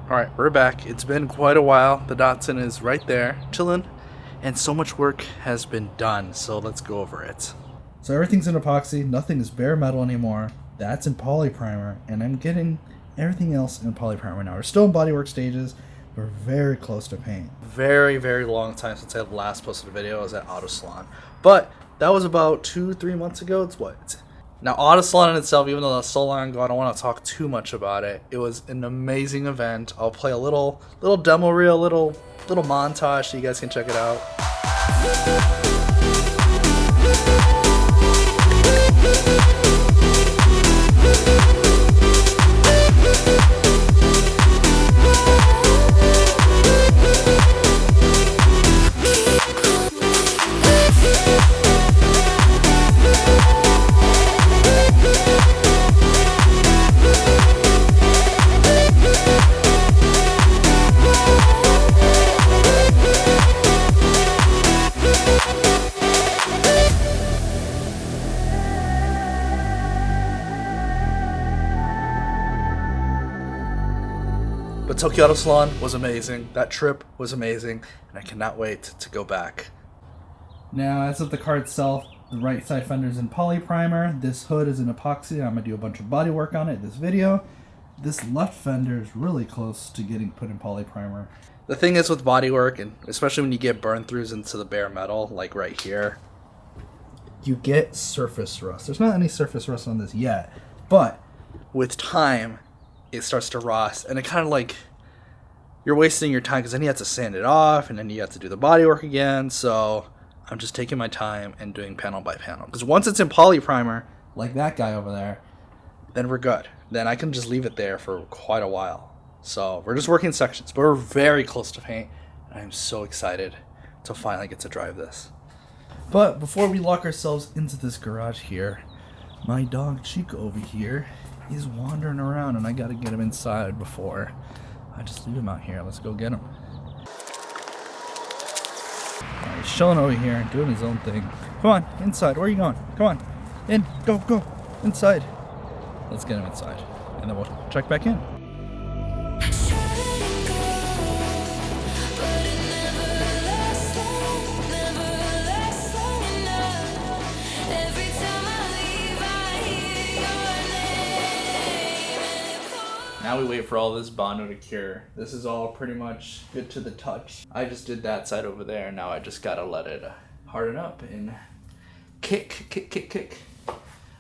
Alright, we're back. It's been quite a while. The Datsun is right there, chilling, and so much work has been done, so let's go over it. So everything's in epoxy, nothing is bare metal anymore. That's in polyprimer, and I'm getting everything else in polyprimer now. We're still in bodywork stages. We're very close to paint. Very, very long time since I last posted a video. I was at Auto Salon. But that was about 2-3 months ago. It's what? Now, Auto Salon in itself, even though that's so long ago, I don't want to talk too much about it. It was an amazing event. I'll play a little demo reel, little montage so you guys can check it out. But Tokyo Auto Salon was amazing. That trip was amazing, and I cannot wait to go back. Now, as of the car itself, the right side fender is in polyprimer. This hood is in epoxy. I'm going to do a bunch of body work on it in this video. This left fender is really close to getting put in polyprimer. The thing is with body work, and especially when you get burn-throughs into the bare metal, like right here, you get surface rust. There's not any surface rust on this yet, but with time, it starts to rust, and it kind of like you're wasting your time because then you have to sand it off and then you have to do the body work again. So I'm just taking my time and doing panel by panel, because once it's in polyprimer like that guy over there, then we're good. Then I can just leave it there for quite a while. So we're just working sections, but we're very close to paint, and I'm so excited to finally get to drive this. But before we lock ourselves into this garage here, my dog Chico over here, he's wandering around, and I gotta get him inside before I just leave him out here. Let's go get him. Alright, he's chilling over here, doing his own thing. Come on, inside. Where are you going? Come on. In. Go. Inside. Let's get him inside, and then we'll check back in. Now we wait for all this Bondo to cure. This is all pretty much good to the touch. I just did that side over there. Now I just gotta let it harden up and kick.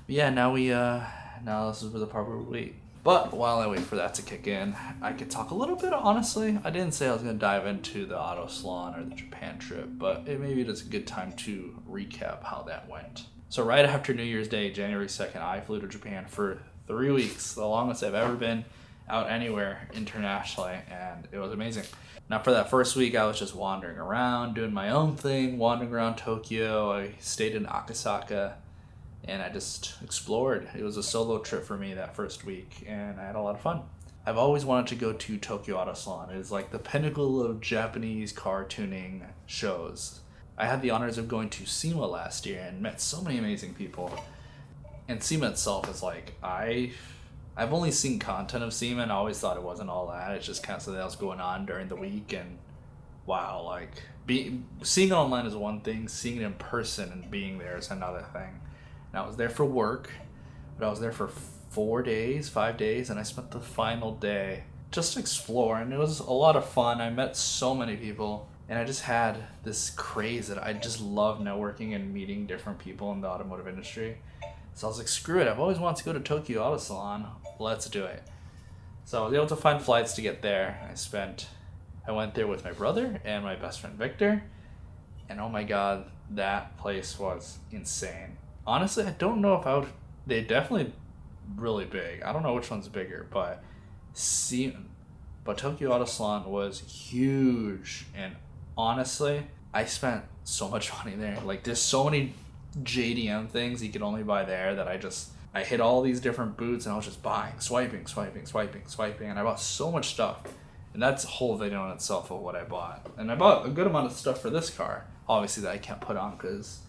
Yeah, now this is the part where we wait. But while I wait for that to kick in, I could talk a little bit, honestly. I didn't say I was gonna dive into the Auto Salon or the Japan trip, but maybe it is a good time to recap how that went. So right after New Year's Day, January 2nd, I flew to Japan for 3 weeks, the longest I've ever been out anywhere internationally, and it was amazing. Now for that first week, I was just wandering around, doing my own thing, wandering around Tokyo. I stayed in Akasaka, and I just explored. It was a solo trip for me that first week, and I had a lot of fun. I've always wanted to go to Tokyo Auto Salon. It is like the pinnacle of Japanese car tuning shows. I had the honors of going to SEMA last year and met so many amazing people. And SEMA itself is like, I've only seen content of SEMA and I always thought it wasn't all that. It's just kind of something else going on during the week, and wow, like seeing it online is one thing, seeing it in person and being there is another thing. And I was there for work, but I was there for 5 days, and I spent the final day just exploring. It was a lot of fun. I met so many people, and I just had this craze that I just love networking and meeting different people in the automotive industry. So I was like, screw it, I've always wanted to go to Tokyo Auto Salon, let's do it. So I was able to find flights to get there. I went there with my brother and my best friend Victor, and oh my god, that place was insane. Honestly, I don't know if they're definitely really big. I don't know which one's bigger, but Tokyo Auto Salon was huge, and honestly, I spent so much money there. Like, there's so many JDM things you can only buy there that I hit all these different booths, and I was just buying, swiping, and I bought so much stuff. And that's a whole video in itself of what I bought. And I bought a good amount of stuff for this car, obviously, that I can't put on because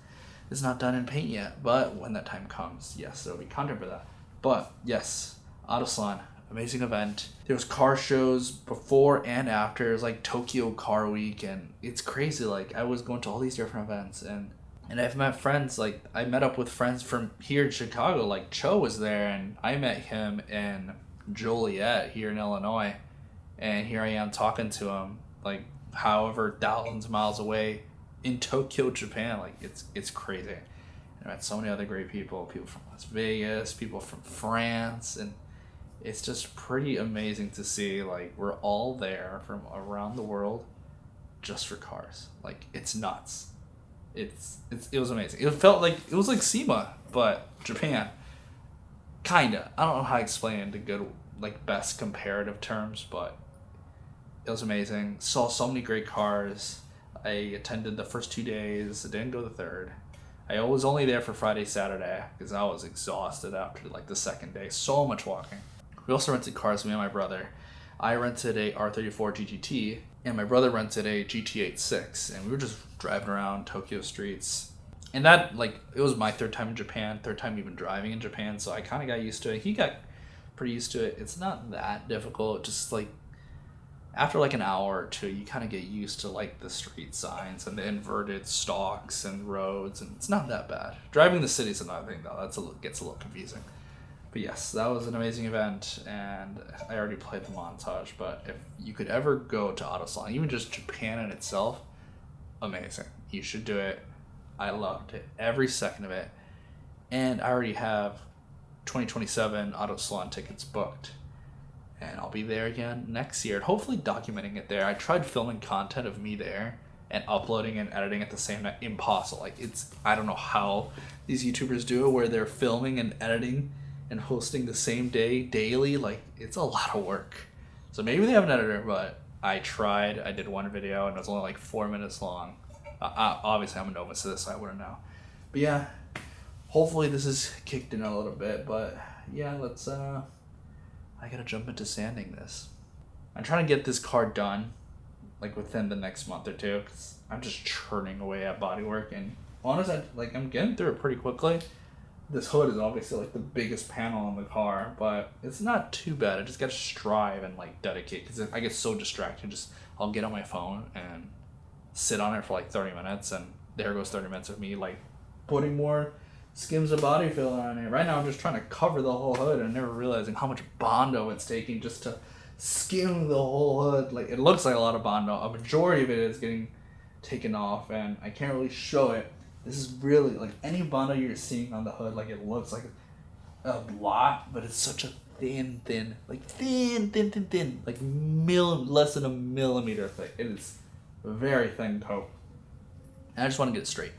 it's not done in paint yet. But when that time comes, yes, there'll be content for that. But yes, Auto Salon, Amazing event. There was car shows before and after. It was like Tokyo Car Week, and it's crazy. Like, I was going to all these different events, and I've met friends. Like, I met up with friends from here in Chicago. Like, Cho was there, and I met him in Joliet here in Illinois, and here I am talking to him, like, however thousands of miles away in Tokyo, Japan. Like, it's crazy. And I met so many other great people from Las Vegas, people from France, and it's just pretty amazing to see. Like, we're all there from around the world just for cars. Like, it's nuts. It was amazing. It felt like it was like SEMA, but Japan. Kinda. I don't know how to explain it in the good, like, best comparative terms, but it was amazing. Saw so many great cars. I attended the first 2 days. I didn't go the third. I was only there for Friday, Saturday, because I was exhausted after, like, the second day. So much walking. We also rented cars, me and my brother. I rented a R34 GTT, and my brother rented a GT86, and we were just driving around Tokyo streets. And that, like, it was my third time in Japan, third time even driving in Japan, so I kind of got used to it. He got pretty used to it. It's not that difficult, just, like, after, like, an hour or two, you kind of get used to, like, the street signs and the inverted stalks and roads, and it's not that bad. Driving the city is another thing, though. Gets a little confusing. But yes, that was an amazing event, and I already played the montage, but if you could ever go to AutoSalon, even just Japan in itself, amazing. You should do it. I loved it, every second of it. And I already have 2027 AutoSalon tickets booked, and I'll be there again next year, and hopefully documenting it there. I tried filming content of me there and uploading and editing at the same time. Impossible. Like, I don't know how these YouTubers do it, where they're filming and editing and hosting the same day daily. Like, it's a lot of work. So maybe they have an editor, but I tried. I did one video, and it was only like 4 minutes long. Obviously, I'm a novice to this, so I wouldn't know. But yeah, hopefully this is kicked in a little bit. But yeah, let's I gotta jump into sanding this. I'm trying to get this car done, like, within the next month or two, because I'm just churning away at bodywork, and honestly, like, I'm getting through it pretty quickly. This hood is obviously, like, the biggest panel on the car, but it's not too bad. I just gotta strive and, like, dedicate, because I get so distracted. I'll get on my phone and sit on it for like 30 minutes, and there goes 30 minutes of me, like, putting more skims of body filler on it. Right now I'm just trying to cover the whole hood and never realizing how much Bondo it's taking just to skim the whole hood. Like, it looks like a lot of Bondo. A majority of it is getting taken off, and I can't really show it. This is really, like, any Bondo you're seeing on the hood, like, it looks like a lot, but it's such a thin, like, thin, like, less than a millimeter thick. It is a very thin coat, and I just want to get it straight.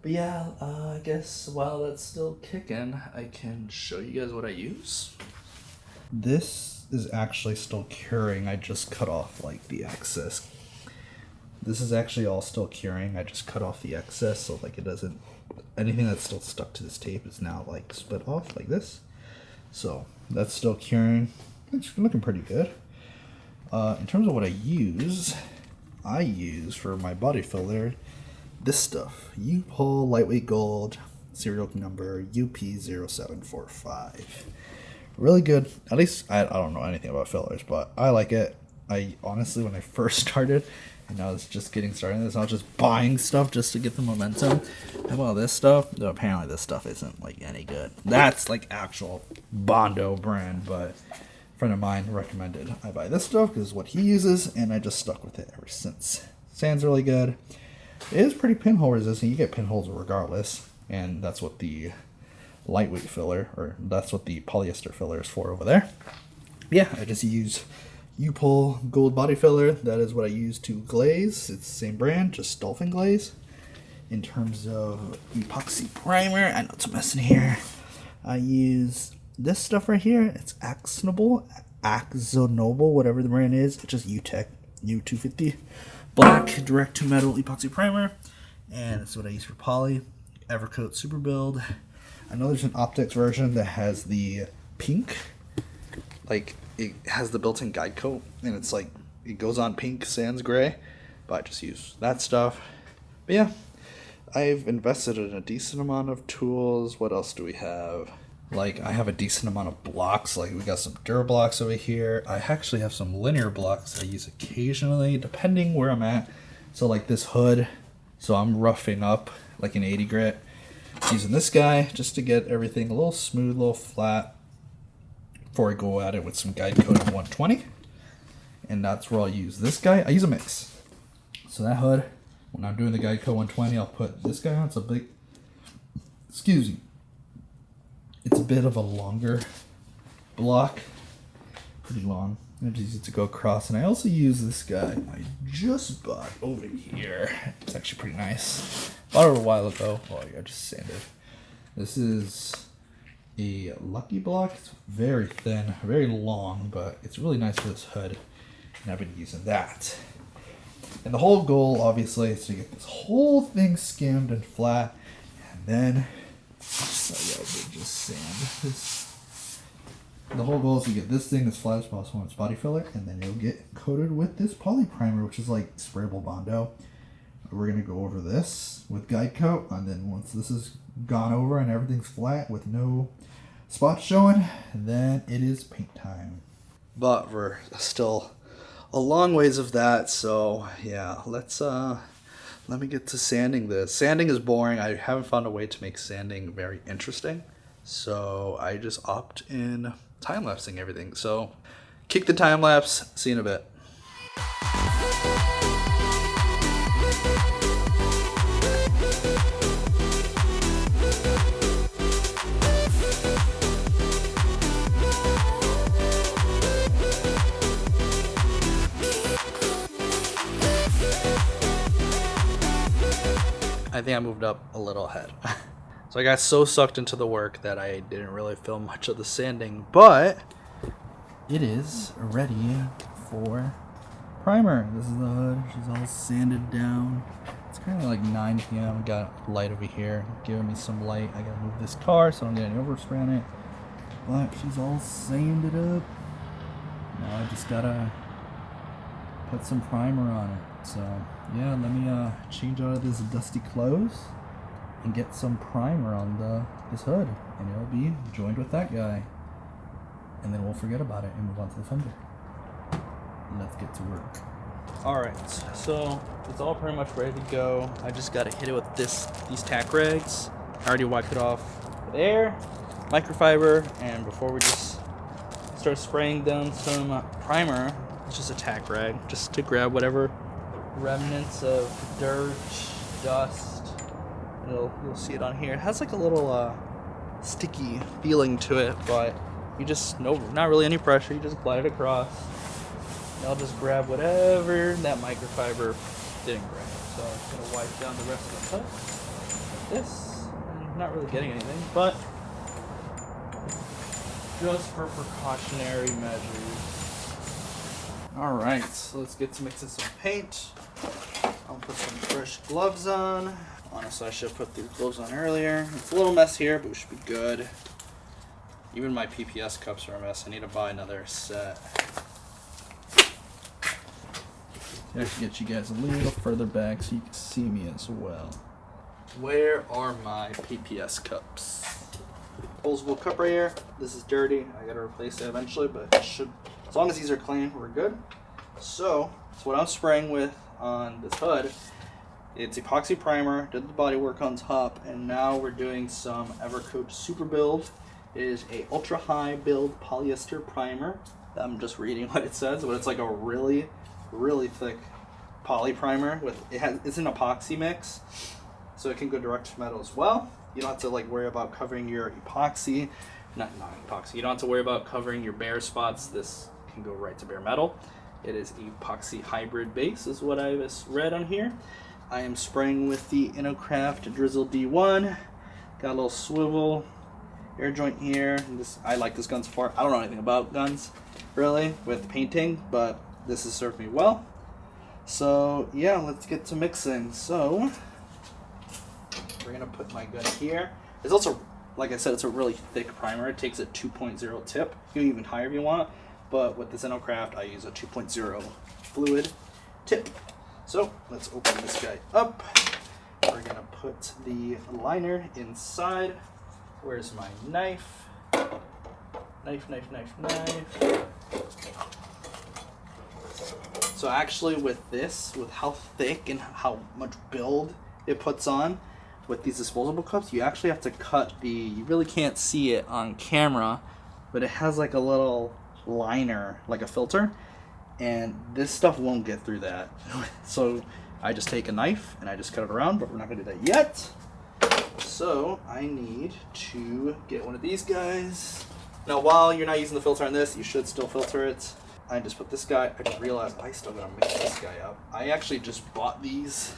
But yeah, I guess while that's still kicking, I can show you guys what I use. This is actually still curing. I just cut off, like, the excess. This is actually all still curing. I just cut off the excess, so, like, it doesn't, anything that's still stuck to this tape is now, like, split off like this. So that's still curing. It's looking pretty good. In terms of what I use for my body filler this stuff. U-Pull Lightweight Gold, serial number UP0745. Really good. At least, I don't know anything about fillers, but I like it. I honestly, when I first started, and I was just getting started in this, I was just buying stuff just to get the momentum. How about this stuff? No, apparently this stuff isn't, like, any good. That's, like, actual Bondo brand, but a friend of mine recommended I buy this stuff because it's what he uses, and I just stuck with it ever since. Sand's really good. It is pretty pinhole resistant. You get pinholes regardless, and that's what the lightweight filler, or that's what the polyester filler is for over there. Yeah, I just use U-Pull Gold Body Filler. That is what I use to glaze. It's the same brand, just Dolphin Glaze. In terms of epoxy primer, I know it's a mess in here. I use this stuff right here. It's Axonable, whatever the brand is. It's just U-Tech U250 black direct to metal epoxy primer, and that's what I use for poly. Evercoat Super Build. I know there's an Optics version that has the pink, like, it has the built-in guide coat, and it's like, it goes on pink sans gray, but I just use that stuff. But yeah, I've invested in a decent amount of tools. What else do we have? Like, I have a decent amount of blocks. Like, we got some Durablocks over here. I actually have some linear blocks I use occasionally, depending where I'm at. So, like this hood. So I'm roughing up like an 80 grit. Using this guy just to get everything a little smooth, a little flat. Before I go at it with some guide coat of 120. And that's where I'll use this guy. I use a mix. So that hood, when I'm doing the guide coat 120, I'll put this guy on. It's a big, excuse me. It's a bit of a longer block, pretty long. I just use it to go across, and I also use this guy I just bought over here. It's actually pretty nice. Bought it a while ago. Oh yeah, I just sanded. This is a Lucky block. It's very thin, very long, but it's really nice for this hood, and I've been using that. And the whole goal, obviously, is to get this whole thing skimmed and flat, and then. Just sand this. The whole goal is to get this thing as flat as possible on its body filler, and then you'll get coated with this poly primer, which is like sprayable Bondo. We're gonna go over this with guide coat, and then once this is gone over and everything's flat with no spots showing, then it is paint time. But we're still a long ways of that, so yeah, let me get to sanding this. Sanding is boring. I haven't found a way to make sanding very interesting. So I just opt in time-lapsing everything. So kick the time-lapse. See you in a bit. I think I moved up a little ahead. So I got so sucked into the work that I didn't really film much of the sanding, but it is ready for primer. This is the hood. She's all sanded down. It's kind of like 9 p.m. Got light over here, giving me some light. I gotta move this car so I don't get any overspray on it. But she's all sanded up. Now I just gotta put some primer on it. So yeah, let me change out of this dusty clothes and get some primer on this hood, and it'll be joined with that guy, and then we'll forget about it and move on to the fender. Let's get to work. All right, so it's all pretty much ready to go. I just gotta hit it with these tack rags. I already wiped it off with air, microfiber, and before we just start spraying down some primer, it's just a tack rag just to grab whatever remnants of dirt, dust. You'll see it on here. It has like a little sticky feeling to it, but you just not really any pressure. You just glide it across. And I'll just grab whatever that microfiber didn't grab. So I'm gonna wipe down the rest of the hood like this. I'm not really getting anything, but just for precautionary measures. All right, so let's get to mixing some paint. I'll put some fresh gloves on. Honestly, I should have put these gloves on earlier. It's a little mess here, but we should be good. Even my PPS cups are a mess. I need to buy another set. I should get you guys a little further back so you can see me as well. Where are my PPS cups? Disposable cup right here. This is dirty. I gotta replace it eventually, but it should, as long as these are clean, we're good. So, that's what I'm spraying with on this hood. It's epoxy primer, did the body work on top, and now we're doing some Evercoat Super Build. It is a ultra high build polyester primer. I'm just reading what it says, but it's like a really, really thick poly primer with it's an epoxy mix, so it can go direct to metal as well. You don't have to like worry about covering your epoxy, not epoxy. You don't have to worry about covering your bare spots. This can go right to bare metal. It is epoxy hybrid base, is what I read on here. I am spraying with the Innocraft Drizzle D1. Got a little swivel air joint here. I like this gun so far. I don't know anything about guns, really, with painting, but this has served me well. So, yeah, let's get to mixing. So, we're going to put my gun here. It's also, like I said, it's a really thick primer. It takes a 2.0 tip. You can even higher if you want, but with this Innocraft, I use a 2.0 fluid tip. So let's open this guy up. We're gonna put the liner inside. Where's my knife? Knife. So actually with this, with how thick and how much build it puts on with these disposable cups, you actually have to cut you really can't see it on camera, but it has like a little liner, like a filter, and this stuff won't get through that. So I just take a knife and I just cut it around, but we're not gonna do that yet. So I need to get one of these guys. Now while you're not using the filter on this, you should still filter it. I just put this guy. I just realized I still gotta mix this guy up. I actually just bought these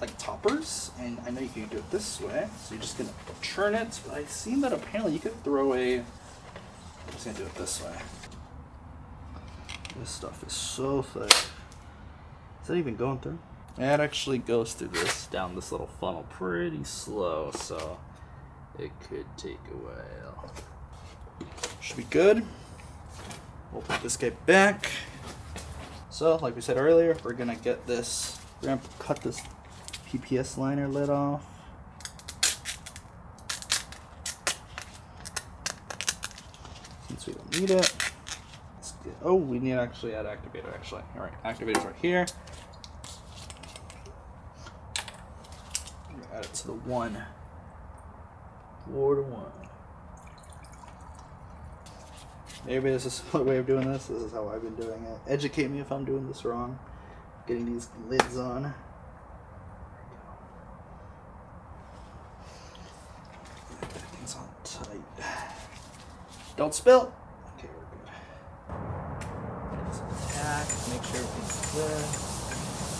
like toppers, and I know you can do it this way. So you're just gonna churn it. But I seen that apparently you could throw I'm just gonna do it this way. This stuff is so thick. Is that even going through? It actually goes through down this little funnel pretty slow, so it could take a while. Should be good. We'll put this guy back. So, like we said earlier, we're gonna cut this PPS liner lid off. Since we don't need it. We need to actually add activator, actually. Alright, activator's right here. I'm gonna add it to the 4 to 1. Maybe there's a simpler way of doing this. This is how I've been doing it. Educate me if I'm doing this wrong. Getting these lids on. Everything's on tight. Don't spill. Okay, we're good. Make sure everything's good.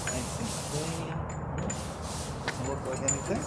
Nice and clean. Doesn't look like anything.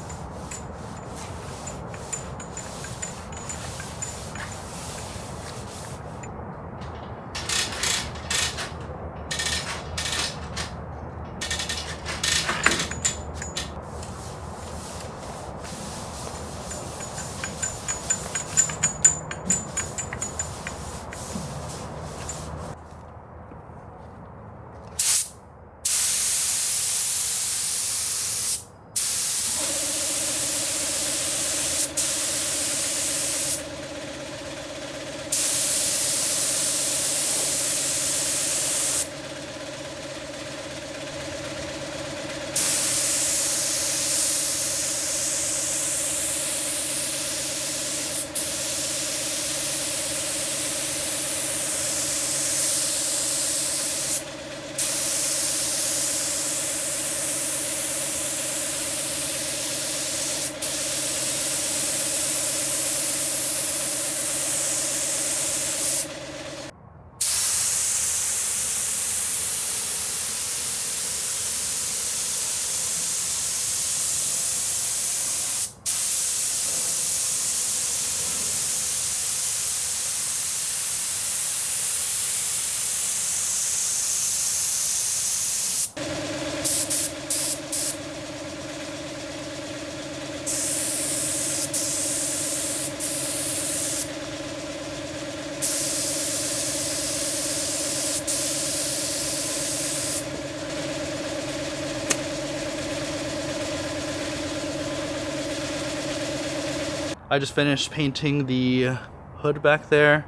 I just finished painting the hood back there.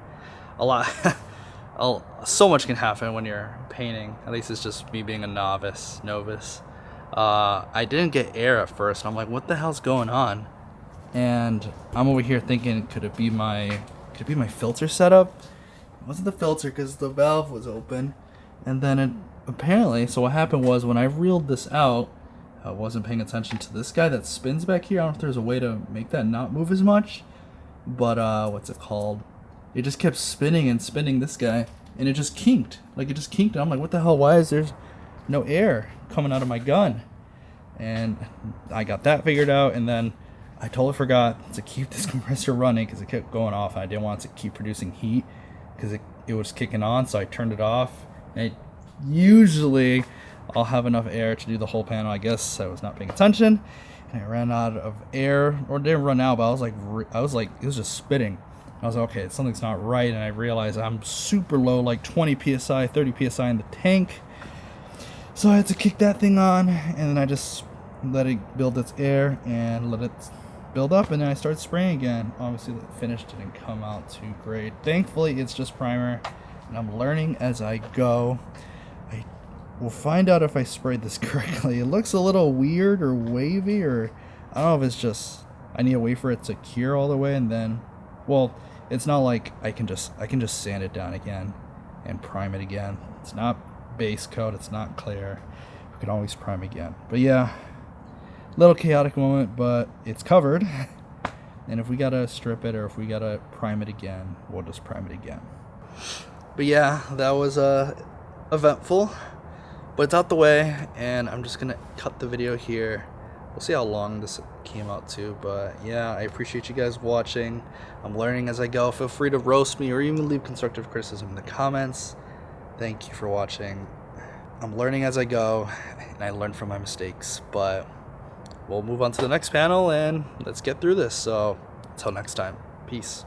So much can happen when you're painting. At least it's just me being a novice. I didn't get air at first. I'm like, what the hell's going on? And I'm over here thinking, could it be my filter setup? It wasn't the filter because the valve was open. And then apparently, so what happened was when I reeled this out, I wasn't paying attention to this guy that spins back here. I don't know if there's a way to make that not move as much, but what's it called? It just kept spinning and spinning this guy, and it just kinked. Like it just kinked, and I'm like, what the hell? Why is there no air coming out of my gun? And I got that figured out, and then I totally forgot to keep this compressor running because it kept going off, and I didn't want it to keep producing heat because it was kicking on, so I turned it off. And usually I'll have enough air to do the whole panel. I guess I was not paying attention, and I ran out of air, or didn't run out, but I was like, it was just spitting. I was like, okay, something's not right, and I realized I'm super low, like 20 psi, 30 psi in the tank. So I had to kick that thing on, and then I just let it build its air and let it build up, and then I start spraying again. Obviously the finish didn't come out too great. Thankfully it's just primer, and I'm learning as I go. We'll find out if I sprayed this correctly. It looks a little weird or wavy, or I don't know if it's just I need to wait for it to cure all the way, and then, well, it's not like I can just sand it down again and prime it again. It's not base coat, it's not clear. We can always prime again. But yeah, little chaotic moment, but it's covered. And if we gotta strip it or if we gotta prime it again, we'll just prime it again. But yeah, that was eventful. But it's out the way, and I'm just gonna cut the video here. We'll see how long this came out to, but yeah, I appreciate you guys watching. I'm learning as I go. Feel free to roast me or even leave constructive criticism in the comments. Thank you for watching. I'm learning as I go, and I learn from my mistakes, but we'll move on to the next panel, and let's get through this. So until next time, peace.